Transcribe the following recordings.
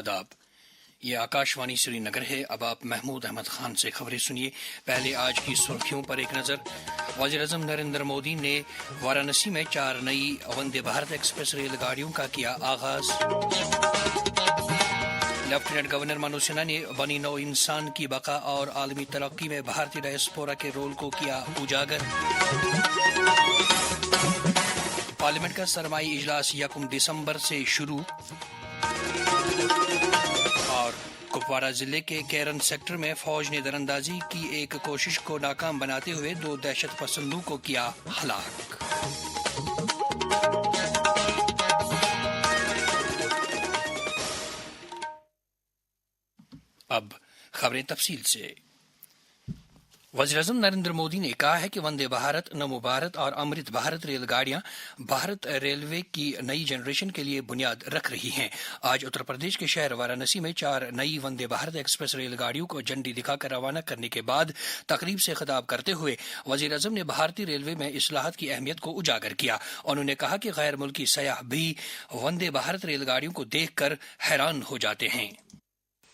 آداب، یہ آکاشوانی سری نگر ہے۔ اب آپ محمود احمد خان سے خبریں سنیے۔ پہلے آج کی سرخیوں پر ایک نظر۔ وزیر اعظم نریندر مودی نے وارانسی میں 4 نئی وندے بھارت ایکسپریس ریل گاڑیوں کا کیا آغاز۔ لیفٹیننٹ گورنر منوج سنہا نے بنی نوع انسان کی بقا اور عالمی ترقی میں بھارتی ڈائسپورا کے رول کو کیا اجاگر۔ پارلیمنٹ کا سرمائی اجلاس 1 دسمبر سے شروع۔ اور کپواڑہ ضلع کے کیرن سیکٹر میں فوج نے دراندازی کی ایک کوشش کو ناکام بناتے ہوئے 2 دہشت پسندوں کو کیا ہلاک۔ اب خبریں تفصیل سے۔ وزیر اعظم نریندر مودی نے کہا ہے کہ وندے بھارت، نمو بھارت اور امرت بھارت ریل گاڑیاں بھارت ریلوے کی نئی جنریشن کے لیے بنیاد رکھ رہی ہیں۔ آج اتر پردیش کے شہر وارانسی میں 4 نئی وندے بھارت ایکسپریس ریل گاڑیوں کو جھنڈی دکھا کر روانہ کرنے کے بعد تقریب سے خطاب کرتے ہوئے وزیر اعظم نے بھارتی ریلوے میں اصلاحات کی اہمیت کو اجاگر کیا۔ انہوں نے کہا کہ غیر ملکی سیاح بھی وندے بھارت ریل گاڑیوں کو دیکھ کر حیران ہو جاتے ہیں۔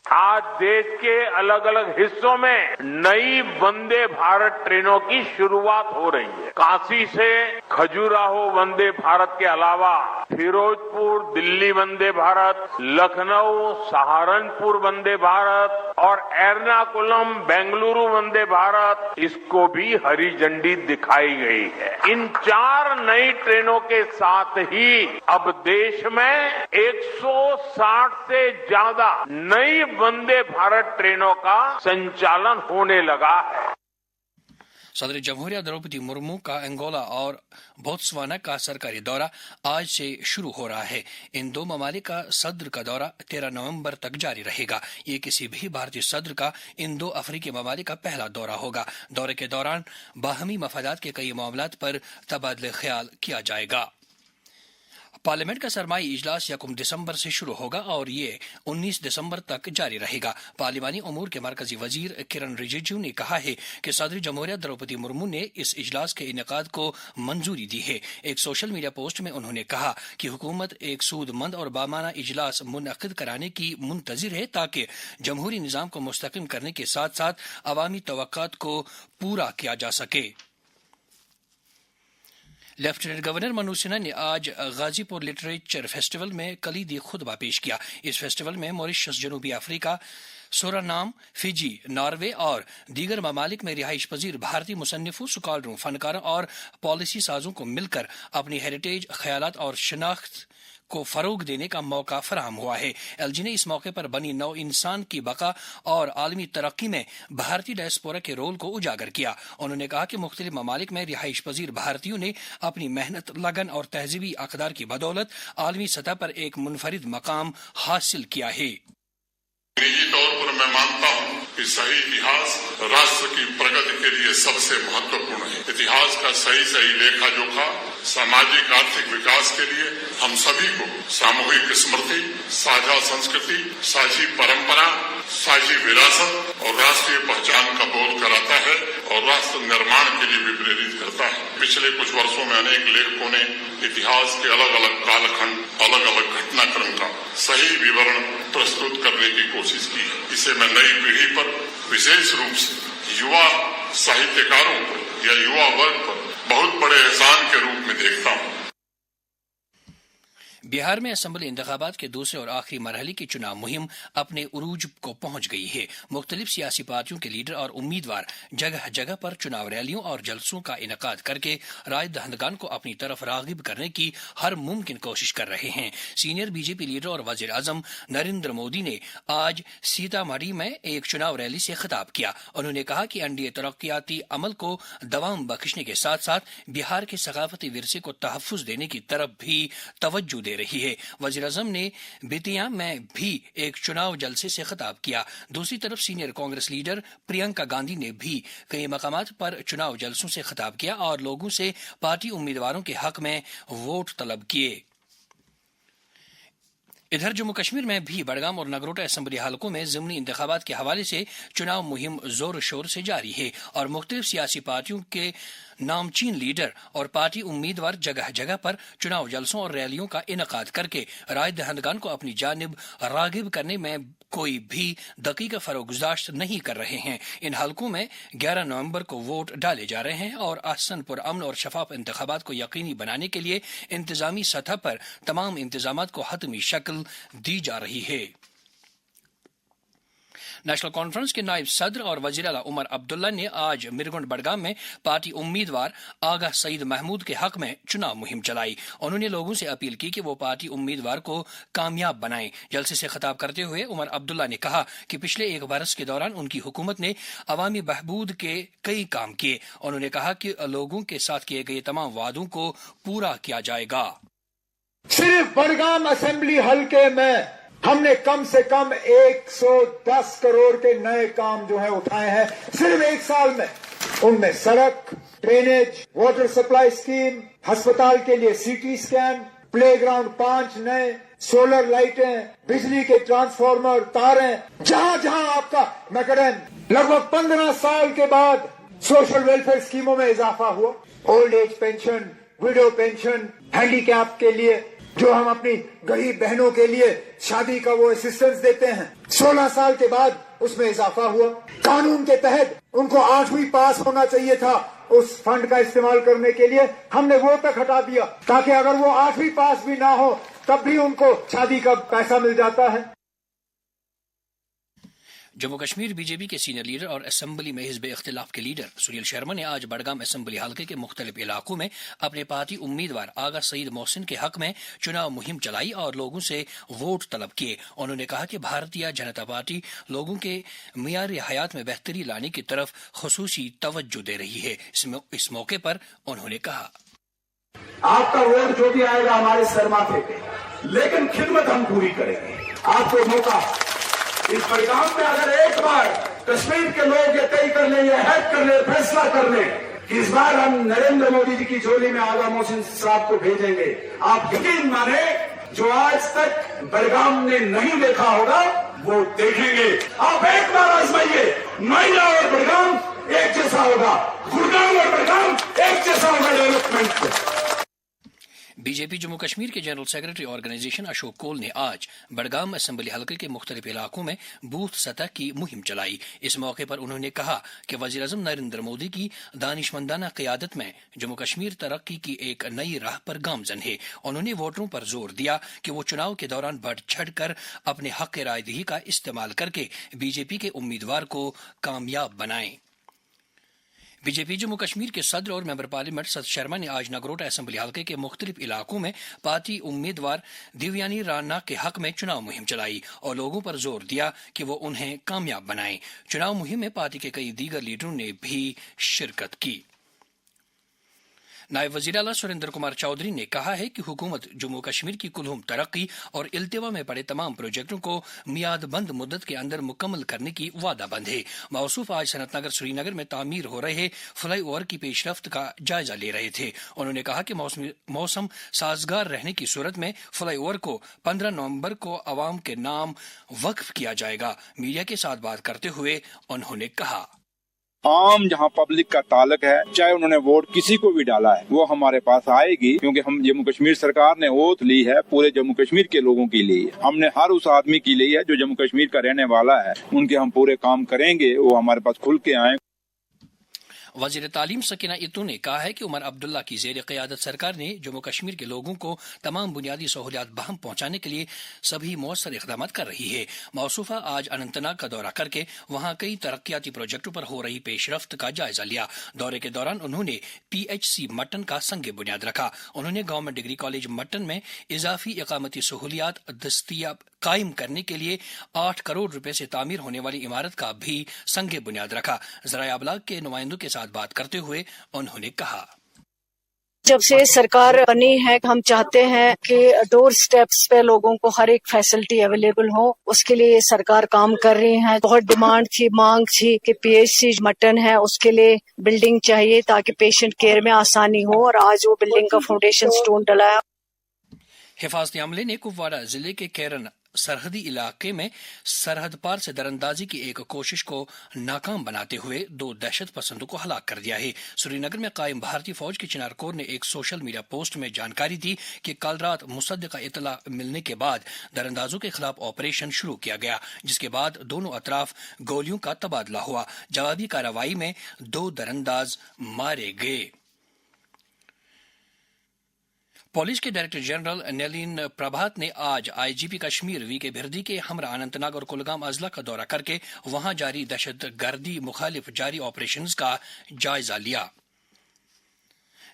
آج دیش کے الگ الگ حصوں میں نئی وندے بھارت ٹرینوں کی شروعات ہو رہی ہے۔ کاشی سے کھجوراہو وندے بھارت کے علاوہ فیروز پور دلی وندے بھارت، لکھنؤ سہارنپور وندے بھارت اور ایرناکولم بنگلورو وندے بھارت، اس کو بھی ہری جھنڈی دکھائی گئی ہے۔ ان 4 نئی ٹرینوں کے ساتھ ہی اب دیش میں 160 سے زیادہ نئی وندے بھارت ٹرینوں کا سنچالن ہونے لگا ہے۔ صدر جمہوریہ دروپدی مرمو کا انگولا اور بوتسوانا کا سرکاری دورہ آج سے شروع ہو رہا ہے۔ ان 2 ممالک کا صدر کا دورہ 13 نومبر تک جاری رہے گا۔ یہ کسی بھی بھارتی صدر کا ان 2 افریقی ممالک کا پہلا دورہ ہوگا۔ دورے کے دوران باہمی مفادات کے کئی معاملات پر تبادلہ خیال کیا جائے گا۔ پارلیمنٹ کا سرمائی اجلاس 1 دسمبر سے شروع ہوگا اور یہ 19 دسمبر تک جاری رہے گا۔ پارلیمانی امور کے مرکزی وزیر کرن رجیجو نے کہا ہے کہ صدر جمہوریہ دروپدی مرمو نے اس اجلاس کے انعقاد کو منظوری دی ہے۔ ایک سوشل میڈیا پوسٹ میں انہوں نے کہا کہ حکومت ایک سود مند اور بامانہ اجلاس منعقد کرانے کی منتظر ہے تاکہ جمہوری نظام کو مستحکم کرنے کے ساتھ ساتھ عوامی توقعات کو پورا کیا جا سکے۔ لیفٹیننٹ گورنر منوج سنہا نے آج غازی پور لٹریچر فیسٹیول میں کلیدی خطبہ پیش کیا۔ اس فیسٹیول میں موریشس، جنوبی افریقہ، سورانام، فجی، ناروے اور دیگر ممالک میں رہائش پذیر بھارتی مصنفوں، سکالروں، فنکاروں اور پالیسی سازوں کو مل کر اپنی ہیریٹیج، خیالات اور شناخت کو فروغ دینے کا موقع فراہم ہوا ہے۔ ایل جی نے اس موقع پر بنی نوع انسان کی بقا اور عالمی ترقی میں بھارتی ڈائسپورا کے رول کو اجاگر کیا۔ انہوں نے کہا کہ مختلف ممالک میں رہائش پذیر بھارتیوں نے اپنی محنت، لگن اور تہذیبی اقدار کی بدولت عالمی سطح پر ایک منفرد مقام حاصل کیا ہے۔ نجی طور پر میں مانتا ہوں کہ صحیح اتہاس راشٹر کی پرگتی کے لیے سب سے مہتوپورن ہے۔ اتہاس کا صحیح لیکھا جوکھا سماجک آرتھک وکاس کے لیے ہم سبھی کو ساموہک اسمرتی، ساجھا سنسکرتی، ساجھی پرمپرا، ساجھی وراثت اور راشٹریہ پہچان کا بودھ کراتا ہے اور راشٹر نرمان کے لیے بھی پریرت کرتا ہے۔ پچھلے کچھ برسوں میں انیک لیکھکوں نے اتہاس کے الگ الگ کال کھنڈ، الگ الگ گھٹنا کرم کا صحیح وورن پرستت کرنے کی کوشش کی ہے۔ اسے میں نئی پیڑھی پر، وشیش روپ سے یوا ساہتیکاروں پر یا یوا ورگ پر بہت بڑے احسان کے روپ میں دیکھتا ہوں۔ بہار میں اسمبلی انتخابات کے دوسرے اور آخری مرحلے کی چناو مہم اپنے عروج کو پہنچ گئی ہے۔ مختلف سیاسی پارٹیوں کے لیڈر اور امیدوار جگہ جگہ پر چناو ریلیوں اور جلسوں کا انعقاد کر کے رائے دہندگان کو اپنی طرف راغب کرنے کی ہر ممکن کوشش کر رہے ہیں۔ Senior B J P leader اور وزیر اعظم نریندر مودی نے آج سیتا مڑھی میں ایک چناو ریلی سے خطاب کیا۔ انہوں نے کہا کہ این ڈی اے ترقیاتی عمل کو دوام بخشنے کے ساتھ ساتھ بہار کے ثقافتی ورثے کو تحفظ دینے کی طرف بھی توجہ دے رہی ہے۔ وزیر اعظم نے بیتیا میں بھی ایک چناو جلسے سے خطاب کیا۔ دوسری طرف سینئر کانگریس لیڈر پرینکا گاندھی نے بھی کئی مقامات پر چناو جلسوں سے خطاب کیا اور لوگوں سے پارٹی امیدواروں کے حق میں ووٹ طلب کیے۔ इधर जम्मू कश्मीर में भी बडगाम और नगरोटा असेंबली हलकों में ज़िमनी इंतखाबात के हवाले से चुनाव मुहिम जोर शोर से जारी है और मुख्तलिफ सियासी पार्टियों के नामचीन लीडर और पार्टी उम्मीदवार जगह जगह पर चुनाव जलसों और रैलियों का इनकाद करके राय दहंदगान को अपनी जानिब रागिब करने में कोई भी दकीका फरोगुजाश्त नहीं कर रहे हैं। इन हलकों में 11 नवंबर को वोट डाले जा रहे हैं और आसन पर अमन और शफाफ इंतखाबात को यकीनी बनाने के लिए इंतजामी सतह पर तमाम इंतजामात को हतमी शक्ल दी जा रही है। नेशनल कॉन्फ्रेंस के नायब सदर और वजीर आला उमर अब्दुल्ला ने आज मिरगुंड बडगाम में पार्टी उम्मीदवार आगा सईद महमूद के हक में चुनाव मुहिम चलाई। उन्होंने लोगों से अपील की कि वो पार्टी उम्मीदवार को कामयाब बनाएं। जलसे से खिताब करते हुए उमर अब्दुल्ला ने कहा कि पिछले एक बरस के दौरान उनकी हुकूमत ने अवामी बहबूद के कई काम किए। उन्होंने कहा कि लोगों के साथ किए गए तमाम वादों को पूरा किया जाएगा। सिर्फ बडगाम असेंबली हलके में हमने कम से कम 110 करोड़ के नए काम जो है उठाए हैं सिर्फ एक साल में। उनमें सड़क, ड्रेनेज, वाटर सप्लाई स्कीम, अस्पताल के लिए सीटी स्कैन, प्लेग्राउंड 5 नए, सोलर लाइटें, बिजली के ट्रांसफार्मर, तारें, जहां जहां आपका मैकेडम। लगभग 15 साल के बाद सोशल वेलफेयर स्कीमों में इजाफा हुआ। Old age pension, window pension, handicap के लिए जो हम अपनी गरीब बहनों के लिए शादी का वो असिस्टेंस देते हैं, 16 साल के बाद उसमें इजाफा हुआ। कानून के तहत उनको 8वीं पास होना चाहिए था उस फंड का इस्तेमाल करने के लिए, हमने वो तक हटा दिया ताकि अगर वो 8वीं पास भी ना हो तब भी उनको शादी का पैसा मिल जाता है। जम्मू कश्मीर बीजेपी के सीनियर लीडर और असेंबली में हिज़्ब इख्तिलाफ के लीडर सुनील शर्मा ने आज बडगाम असेंबली हलके के मुख्तलिफ इलाकों में अपने पार्टी उम्मीदवार आगा सईद मोहसिन के हक में चुनाव मुहिम चलाई और लोगों से वोट तलब किए। उन्होंने कहा कि भारतीय जनता पार्टी लोगों के मियार हयात में बेहतरी लाने की तरफ खुसूसी तवज्जो दे रही है। इस मौके पर उन्होंने कहा, आपका वोट जो भी आएगा हमारे सर माथे पे, लेकिन खिदमत हम पूरी करेंगे। आपको मौका इस बडगाम में अगर एक बार कश्मीर के लोग ये तय कर ले, ये हैक कर ले, फैसला कर ले कि इस बार हम नरेंद्र मोदी जी की झोली में आगा मोहसिन साहब को भेजेंगे, आप यकीन माने जो आज तक बडगाम ने नहीं देखा होगा वो देखेंगे। आप एक बार आजमाइए, नोएडा और बडगाम एक जैसा होगा, गुड़गांव और बडगाम एक जैसा होगा डेवलपमेंट। बीजेपी जम्मू कश्मीर के जनरल सेक्रेटरी ऑर्गेनाइजेशन अशोक कोल ने आज बडगाम असेंबली हलके के मुख्तलिफ इलाकों में बूथ सतह की मुहिम चलाई। इस मौके पर उन्होंने कहा कि वज़ीर-ए-आज़म नरेंद्र मोदी की दानिशमंदाना क़यादत में जम्मू कश्मीर तरक्की की एक नई राह पर गामजन है। उन्होंने वोटरों पर जोर दिया कि वो चुनाव के दौरान बढ़ चढ़ कर अपने हक रायदही का इस्तेमाल करके बीजेपी के उम्मीदवार को कामयाब बनाएं। बीजेपी जम्मू कश्मीर के सदर और मेंबर पार्लियामेंट सत शर्मा ने आज नगरोटा असेंबली हलके के मुख्तलिफ इलाकों में पार्टी उम्मीदवार दिव्यानी राणा के हक में चुनाव मुहिम चलाई और लोगों पर जोर दिया कि वो उन्हें कामयाब बनाएं। चुनाव मुहिम में पार्टी के कई दीगर लीडरों ने भी शिरकत की। नायब वज़ीर आला सुरेंद्र कुमार चौधरी ने कहा है कि हुकूमत जम्मू कश्मीर की कुलहुम तरक्की और इल्तिवा में पड़े तमाम प्रोजेक्टों को मियादबंद मुद्दत के अंदर मुकम्मल करने की वादाबंद है। मौसूफ आज सनतनगर श्रीनगर में तामीर हो रहे फ्लाई ओवर की पेशरफ्त का जायजा ले रहे थे। उन्होंने कहा कि मौसम साजगार रहने की सूरत में फ्लाई ओवर को 15 नवंबर को अवाम के नाम वक्फ किया जाएगा। मीडिया के साथ बात करते हुए उन्होंने कहा, आम जहाँ पब्लिक का ताल्लुक है, चाहे उन्होंने वोट किसी को भी डाला है, वो हमारे पास आएगी, क्योंकि हम जम्मू कश्मीर सरकार ने ओथ ली है पूरे जम्मू कश्मीर के लोगों के लिए। हमने हर उस आदमी की ली है जो जम्मू कश्मीर का रहने वाला है, उनके हम पूरे काम करेंगे, वो हमारे पास खुल के आए। वज़ीर तालीम सकीना इत्तू ने कहा है कि उमर अब्दुल्ला की ज़ेर क़यादत सरकार ने जम्मू कश्मीर के लोगों को तमाम बुनियादी सहूलियात बहम पहुंचाने के लिए सभी मौसर इक़दाम कर रही है। मौसूफा आज अनंतनाग का दौरा करके वहां कई तरक्याती प्रोजेक्टों पर हो रही पेशरफ्त का जायजा लिया। दौरे के दौरान उन्होंने PHC मटन का संग बुनियाद रखा। उन्होंने गवर्नमेंट डिग्री कॉलेज मटन में इजाफी इकामती सहूलियात दस्तियाब कायम करने के लिए 8 करोड़ रुपए से तामीर होने वाली इमारत का भी संग बुनियाद रखा। ज़राए अबलाग के नुमाइंदों के साथ बात करते हुए उन्होंने कहा, जब से सरकार बनी है हम चाहते हैं कि डोर स्टेप्स पे लोगों को हर एक फैसिलिटी अवेलेबल हो, उसके लिए सरकार काम कर रही है। बहुत डिमांड थी, मांग थी कि PHC मटन है उसके लिए बिल्डिंग चाहिए ताकि पेशेंट केयर में आसानी हो, और आज वो बिल्डिंग का फाउंडेशन स्टोन डला है। حفاظتی عملے نے کپواڑہ ضلع کے کیرن سرحدی علاقے میں سرحد پار سے درندازی کی ایک کوشش کو ناکام بناتے ہوئے 2 دہشت پسندوں کو ہلاک کر دیا ہے۔ سری نگر میں قائم بھارتی فوج کے چنار کور نے ایک سوشل میڈیا پوسٹ میں جانکاری دی کہ کل رات مصدقہ اطلاع ملنے کے بعد درندازوں کے خلاف آپریشن شروع کیا گیا، جس کے بعد دونوں اطراف گولیوں کا تبادلہ ہوا۔ جوابی کارروائی میں 2 درنداز مارے گئے۔ پولیس کے ڈائریکٹر جنرل نیلین پربھات نے آج آئی جی پی کشمیر وی کے بھردی کے ہمراہ اننت ناگ اور کلگام اضلاع کا دورہ کر کے وہاں جاری دہشت گردی مخالف جاری آپریشنز کا جائزہ لیا۔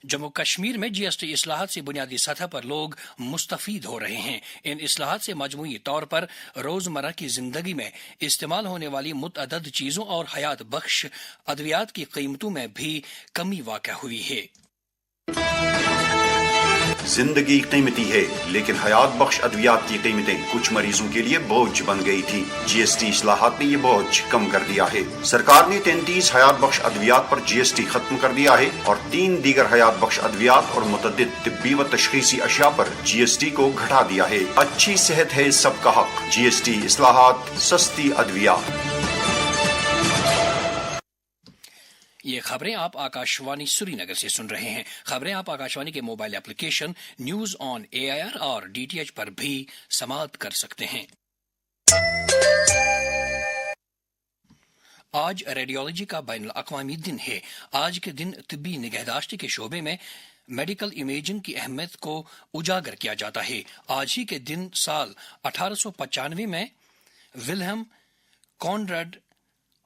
جموں کشمیر میں جی ایس ٹی اصلاحات سے بنیادی سطح پر لوگ مستفید ہو رہے ہیں۔ ان اصلاحات سے مجموعی طور پر روزمرہ کی زندگی میں استعمال ہونے والی متعدد چیزوں اور حیات بخش ادویات کی قیمتوں میں بھی کمی واقع ہوئی ہے۔ زندگی قیمتی ہے، لیکن حیات بخش ادویات کی قیمتیں کچھ مریضوں کے لیے بوجھ بن گئی تھی۔ جی ایس ٹی اصلاحات نے یہ بوجھ کم کر دیا ہے۔ سرکار نے 33 حیات بخش ادویات پر جی ایس ٹی ختم کر دیا ہے اور 3 دیگر حیات بخش ادویات اور متعدد طبی و تشخیصی اشیاء پر جی ایس ٹی کو گھٹا دیا ہے۔ اچھی صحت ہے سب کا حق۔ جی ایس ٹی اصلاحات، سستی ادویات۔ یہ خبریں آپ آکاشوانی سری نگر سے سن رہے ہیں۔ خبریں آپ آکاشوانی کے mobile application news on AIR اور DTH پر بھی سماعت کر سکتے ہیں۔ آج ریڈیولوجی کا بین الاقوامی دن ہے۔ آج کے دن طبی نگہداشت کے شعبے میں میڈیکل امیجنگ کی اہمیت کو اجاگر کیا جاتا ہے۔ آج ہی کے دن سال 1895 میں ولہم کونراڈ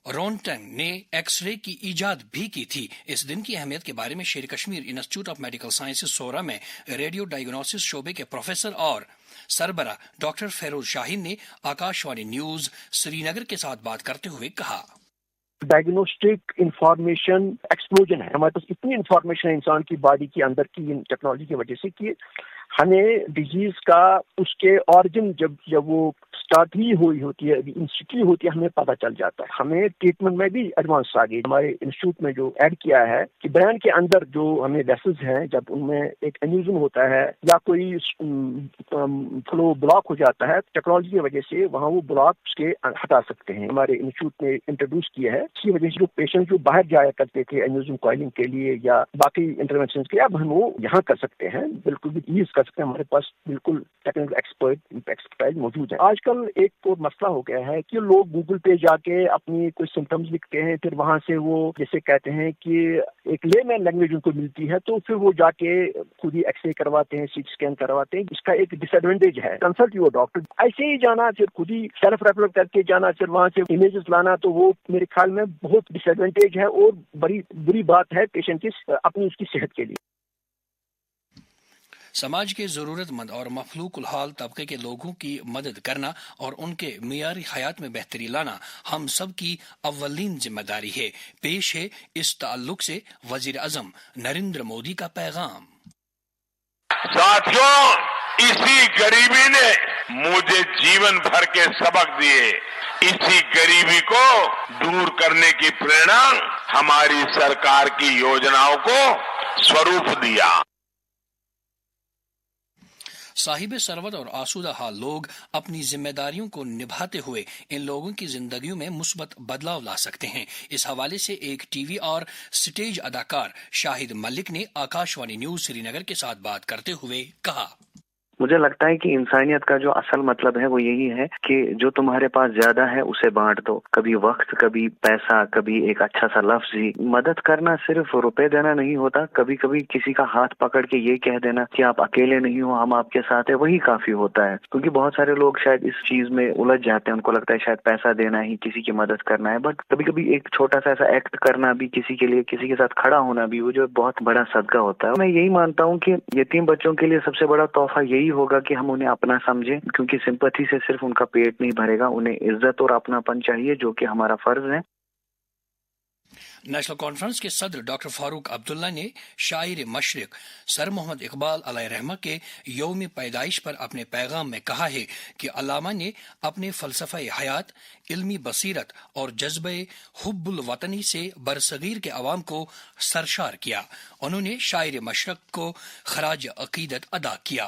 رونٹنگ نے ایکس رے کی ایجاد بھی کی تھی۔ اس دن کی اہمیت کے بارے میں شیر Kashmir institute of medical sciences سورا میں ریڈیو ڈائگنوسس شعبے کے پروفیسر اور سربراہ ڈاکٹر فیروز شاہین نے آکاشوانی نیوز سری نگر کے ساتھ بات کرتے ہوئے کہا، ڈائگنوسٹک انفارمیشن ایکسپلوژن ہے۔ ہمارے پاس اتنی انفارمیشن ہے انسان کی باڈی کے اندر کی ٹیکنالوجی کی وجہ سے کہ ہمیں ڈیزیز کا اس کے آرجن جب وہ اسٹارٹ ہی ہوئی ہوتی ہے، انسٹی ہوتی ہے، ہمیں پتہ چل جاتا ہے۔ ہمیں ٹریٹمنٹ میں بھی ایڈوانس آ گئی۔ ہمارے انسٹیٹیوٹ میں جو ایڈ کیا ہے کہ برین کے اندر جو ہمیں ویسلز ہیں، جب ان میں ایک انیوزم ہوتا ہے یا کوئی فلو بلاک ہو جاتا ہے، ٹیکنالوجی کی وجہ سے وہاں وہ بلاکس کے ہٹا سکتے ہیں۔ ہمارے انسٹیٹیوٹ نے انٹروڈیوس کیا ہے، اس کی وجہ سے جو پیشنٹ جو باہر جایا کرتے تھے انیوزم کوائلنگ کے لیے یا باقی انٹرونشن کے، اب ہم وہ یہاں کر سکتے ہیں، بالکل بھی ایز کر سکتے ہیں۔ ہمارے پاس بالکل ٹیکنیکل ایکسپرٹائز موجود ہے۔ آج کل ایک تو مسئلہ ہو گیا ہے کہ لوگ گوگل پہ جا کے اپنی کوئی سمٹمز لکھتے ہیں، پھر وہاں سے وہ جیسے کہتے ہیں کہ ایک لے مین لینگویج ان کو ملتی ہے، تو پھر وہ جا کے خود ہی ایکس رے کرواتے ہیں، CT اسکین کرواتے ہیں۔ اس کا ایک ڈس ایڈوانٹیج ہے، کنسلٹ یور ڈاکٹر، ایسے ہی جانا پھر خود ہی سیلف ریفر کر کے جانا، پھر وہاں سے امیجز لانا، تو وہ میرے خیال میں بہت ڈس ایڈوانٹیج ہے اور بڑی بری بات ہے پیشنٹ کی اپنی اس کی صحت کے لیے۔ سماج کے ضرورت مند اور مفلوق الحال طبقے کے لوگوں کی مدد کرنا اور ان کے معیاری حیات میں بہتری لانا ہم سب کی اولین ذمہ داری ہے۔ پیش ہے اس تعلق سے وزیر اعظم نریندر مودی کا پیغام۔ ساتھیوں، اسی غریبی نے مجھے جیون بھر کے سبق دیے۔ اسی غریبی کو دور کرنے کی پریرنا ہماری سرکار کی یوجناؤں کو سوروپ دیا۔ صاحب ثروت اور آسودہ حال لوگ اپنی ذمہ داریوں کو نبھاتے ہوئے ان لوگوں کی زندگیوں میں مثبت بدلاؤ لا سکتے ہیں۔ اس حوالے سے ایک ٹی وی اور سٹیج اداکار شاہد ملک نے آکاشوانی نیوز سری نگر کے ساتھ بات کرتے ہوئے کہا، مجھے لگتا ہے کہ انسانیت کا جو اصل مطلب ہے وہ یہی ہے کہ جو تمہارے پاس زیادہ ہے اسے بانٹ دو، کبھی وقت، کبھی پیسہ، کبھی ایک اچھا سا لفظ ہی۔ مدد کرنا صرف روپے دینا نہیں ہوتا، کبھی کبھی کسی کا ہاتھ پکڑ کے یہ کہہ دینا کہ آپ اکیلے نہیں ہو، ہم آپ کے ساتھ ہیں، وہی کافی ہوتا ہے۔ کیونکہ بہت سارے لوگ شاید اس چیز میں الجھ جاتے ہیں، ان کو لگتا ہے شاید پیسہ دینا ہی کسی کی مدد کرنا ہے، بٹ کبھی کبھی ایک چھوٹا سا ایسا ایکٹ کرنا بھی کسی کے لیے، کسی کے ساتھ کھڑا ہونا بھی، وہ جو بہت بڑا صدقہ ہوتا ہے۔ میں یہی مانتا ہوں کہ یتیم بچوں کے لیے سب سے بڑا تحفہ یہی ہوگا کہ ہم انہیں اپنا سمجھیں، کیونکہ سمپتھی سے صرف ان کا پیٹ نہیں بھرے گا، انہیں عزت اور اپناپن چاہیے، جو کہ ہمارا فرض ہے۔ نیشنل کانفرنس کے صدر ڈاکٹر فاروق عبداللہ نے شاعر مشرق سر محمد اقبال علیہ رحمہ کے یوم پیدائش پر اپنے پیغام میں کہا ہے کہ علامہ نے اپنے فلسفہ حیات، علمی بصیرت اور جذبہ حب الوطنی سے برصغیر کے عوام کو سرشار کیا۔ انہوں نے شاعر مشرق کو خراج عقیدت ادا کیا۔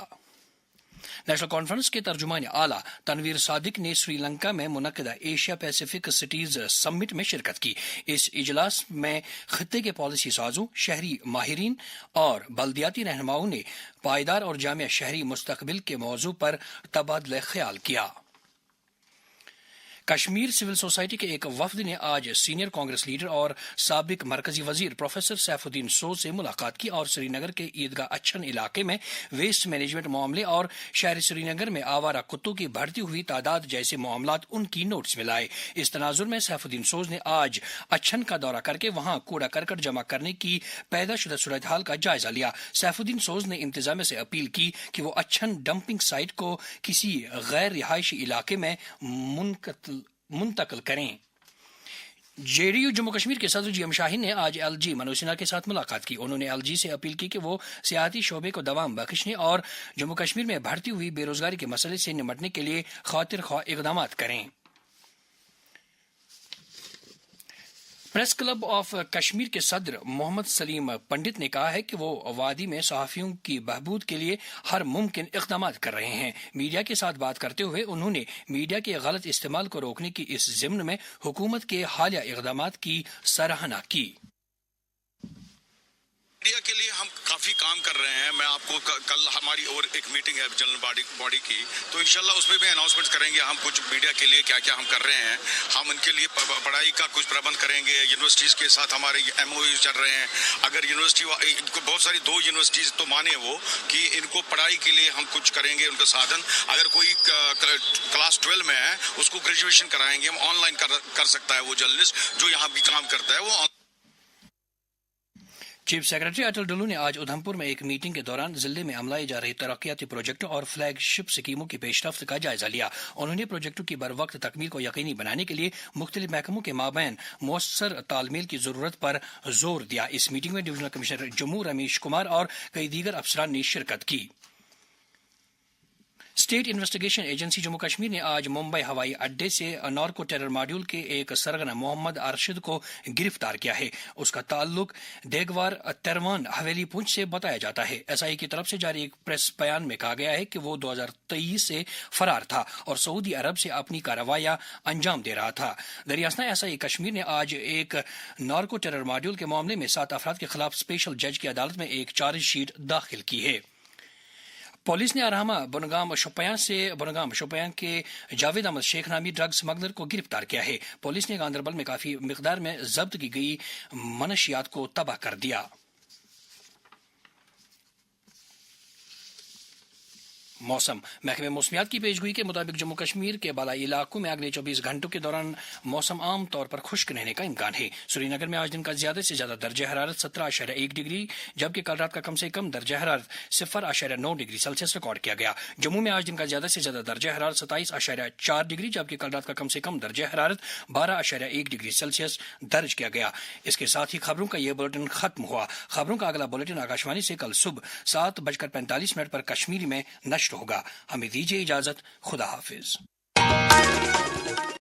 नेशनल कॉन्फ्रेंस के तर्जुमान आला तनवीर सादिक ने श्रीलंका में मुनक्किदा एशिया पैसिफिक सिटीज समिट में शिरकत की। इस इजलास में खित्ते के पॉलिसी साजों, शहरी माहिरीन और बल्दियाती रहनुमाओं ने पायदार और जामिया शहरी मुस्तकबिल के मौजू पर तबादला ख्याल किया। कश्मीर सिविल सोसाइटी के एक वफद ने आज सीनियर कांग्रेस लीडर और साबिक मरकजी वजीर प्रोफेसर सैफुद्दीन सोज से मुलाकात की और श्रीनगर के ईदगाह अच्छन इलाके में वेस्ट मैनेजमेंट मामले और शहर श्रीनगर में आवारा कुत्तों की बढ़ती हुई तादाद जैसे मामलात उनकी नोटिस में लाए। इस तनाजुर में सैफुद्दीन सोज ने आज अच्छन का दौरा करके वहां कूड़ा करकट जमा करने की पैदाशुदा सूरत हाल का जायजा लिया। सैफुद्दीन सोज ने इंतजामिया से अपील की कि वो अच्छन डंपिंग साइट को किसी गैर रिहायशी इलाके में मुंतकिल करें। जेडीयू जम्मू कश्मीर के सदर जीएम शाहीन ने आज एलजी मनोज सिन्हा के साथ मुलाकात की। उन्होंने एलजी से अपील की कि वो सियाती शोबे को दवाम बख्शने और जम्मू कश्मीर में बढ़ती हुई बेरोजगारी के मसले से निपटने के लिए खातिर ख्वाह इकदाम करें। प्रेस क्लब ऑफ कश्मीर के सदर मोहम्मद सलीम पंडित ने कहा है कि वो वादी में सहाफियों की बहबूद के लिए हर मुमकिन इक़दाम कर रहे हैं। मीडिया के साथ बात करते हुए उन्होंने मीडिया के गलत इस्तेमाल को रोकने की इस ज़िम्न में हुकूमत के हालिया इक़दाम की सराहना की। मीडिया के लिए हम काफी काम कर रहे हैं। मैं आपको कल हमारी और एक मीटिंग है जनरल बॉडी की, तो इंशाल्लाह उसमें भी अनाउंसमेंट करेंगे हम कुछ मीडिया के लिए क्या क्या हम कर रहे हैं। हम उनके लिए पढ़ाई का कुछ प्रबंध करेंगे। यूनिवर्सिटीज के साथ हमारे MOU चल रहे हैं। अगर यूनिवर्सिटी इनको बहुत सारी 2 यूनिवर्सिटीज तो माने वो कि इनको पढ़ाई के लिए हम कुछ करेंगे उनका साधन। अगर कोई क्लास 12 में है उसको ग्रेजुएशन कराएंगे हम। ऑनलाइन कर सकता है वो जर्नलिस्ट जो यहाँ भी काम करता है वो। चीफ सेक्रेटरी अटल डुल्लू ने आज उधमपुर में एक मीटिंग के दौरान जिले में अमलाई जा रही तरक्याती प्रोजेक्टों और फ्लैगशिप स्कीमों की पेशरफ्त का जायजा लिया। उन्होंने प्रोजेक्टों की बरवक्त तकमील को यकीनी बनाने के लिए मुख्तलिफ महकमों के माबैन मौसर तालमेल की जरूरत पर जोर दिया। इस मीटिंग में डिवीजनल कमिश्नर जम्मू रमेश कुमार और कई दीगर अफसरान ने शिरकत की। State investigation agency Jammu Kashmir ने आज मुंबई हवाई अड्डे से नार्को टेरर मॉड्यूल के एक सरगना मोहम्मद अरशद को गिरफ्तार किया है। उसका ताल्लुक देगवार तेरवान हवेली पुंछ से बताया जाता है। SI की तरफ से जारी एक प्रेस बयान में कहा गया है कि वो 2023 से फरार था और सऊदी अरब से अपनी कार्रवाइयां अंजाम दे रहा था। दरियासना SI कश्मीर ने आज एक नार्को टेरर मॉड्यूल के मामले में 7 अफराद के खिलाफ स्पेशल जज की अदालत में एक चार्जशीट दाखिल की है। पुलिस ने अरहमा बनगाम शोपियां के जावेद अहमद शेख नामी ड्रग स्मगलर को गिरफ्तार किया है। पुलिस ने गांदरबल में काफी मिकदार में जब्त की गई मनशियात को तबाह कर दिया। मौसम महकमे मौसमियात की पेशगोई के मुताबिक जम्मू कश्मीर के बालाई इलाकों में अगले 24 घंटों के दौरान मौसम आम तौर पर खुश्क रहने का इम्कान है। श्रीनगर में आज दिन का ज्यादा से ज्यादा दर्जा हरारत 17.1 डिग्री जबकि कल रात का कम से कम दर्जा हरारत 0.9 डिग्री सेल्सियस रिकॉर्ड किया गया। जम्मू में आज दिन का ज्यादा से ज्यादा दर्जा हरारत 27.4 डिग्री जबकि कल रात का कम से कम दर्जा हरारत 12.1 डिग्री सेल्सियस दर्ज किया गया। इसके साथ ही खबरों का यह बुलेटिन खत्म हुआ। खबरों का अगला बुलेटिन आकाशवाणी से कल सुबह 7:45 पर कश्मीरी में नष्ट होगा। हमें दीजिए इजाजत। खुदा हाफिज।